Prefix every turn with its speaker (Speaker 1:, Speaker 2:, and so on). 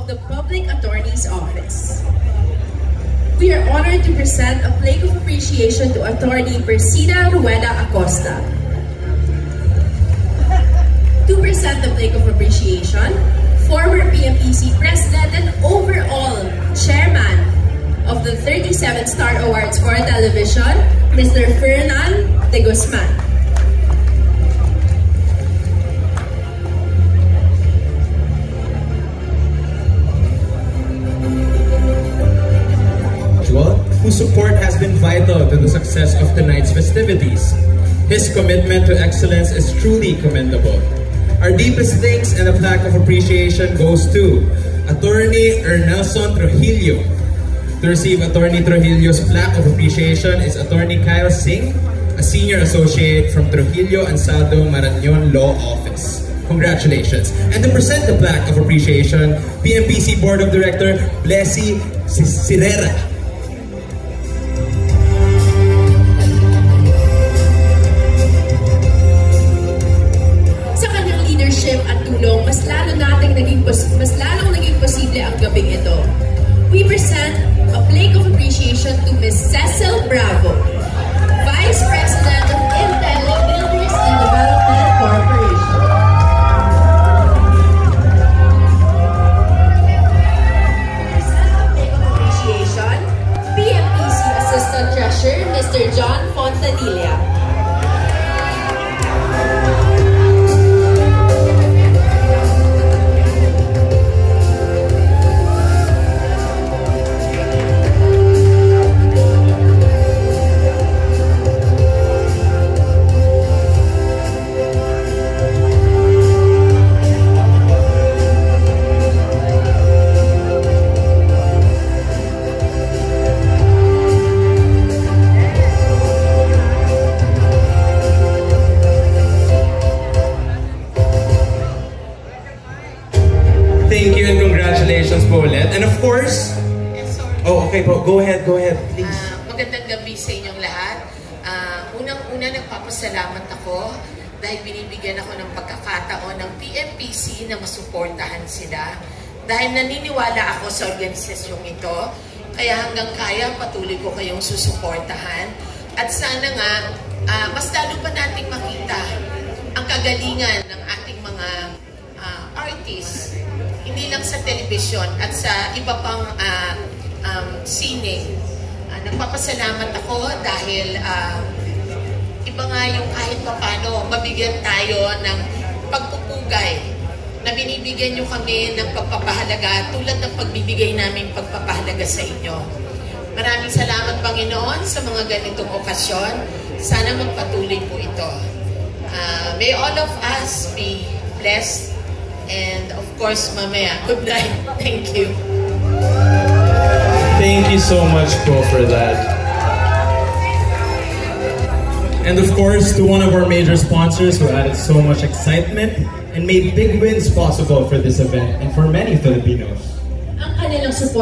Speaker 1: of the Public Attorney's Office. We are honored to present a plaque of appreciation to Attorney Persida Rueda Acosta. To present the plaque of appreciation, former PMPC President and overall Chairman of the 37 Star Awards for Television, Mr. Fernan de Guzman.
Speaker 2: Whose support has been vital to the success of tonight's festivities. His commitment to excellence is truly commendable. Our deepest thanks and a plaque of appreciation goes to Attorney Ernelson Trujillo. To receive Attorney Trujillo's plaque of appreciation is Attorney Kyle Singh, a senior associate from Trujillo and Saldo Marañon Law Office. Congratulations. And to present the plaque of appreciation, PMPC Board of Director Blessy Sirera.
Speaker 1: At tulong, mas lalong naging posible ang gabing ito. We present a plaque of appreciation to Ms. Cecil Bravo, Vice President of Intel Builders and Development Corporation. To present a plaque of appreciation, PMPC Assistant Treasurer, Mr. John Fontanilla.
Speaker 2: Thank you and congratulations po ulit. And of course, oh okay po, go ahead, please.
Speaker 3: Magandang gabi sa inyong lahat. Unang-una nagpapasalamat ako dahil binibigyan ako ng pagkakataon ng PMPC na masuportahan sila. Dahil naniniwala ako sa organisasyong ito, kaya hanggang kaya patuloy ko kayong susuportahan. At sana nga, mas lalo pa nating makita ang kagalingan ng ating mga artists, hindi lang sa telebisyon at sa iba pang sine. Nagpapasalamat ako dahil iba nga yung kahit paano mabigyan tayo ng pagpupugay na binibigyan nyo kami ng pagpapahalaga tulad ng pagbibigay namin pagpapahalaga sa inyo. Maraming salamat Panginoon sa mga ganitong okasyon. Sana magpatuloy po ito. May all of us be blessed. And of course, mamaya, good night. Thank you.
Speaker 2: Thank you so much po for that. And of course, to one of our major sponsors who added so much excitement and made big wins possible for this event and for many Filipinos.
Speaker 1: Ang kanilang support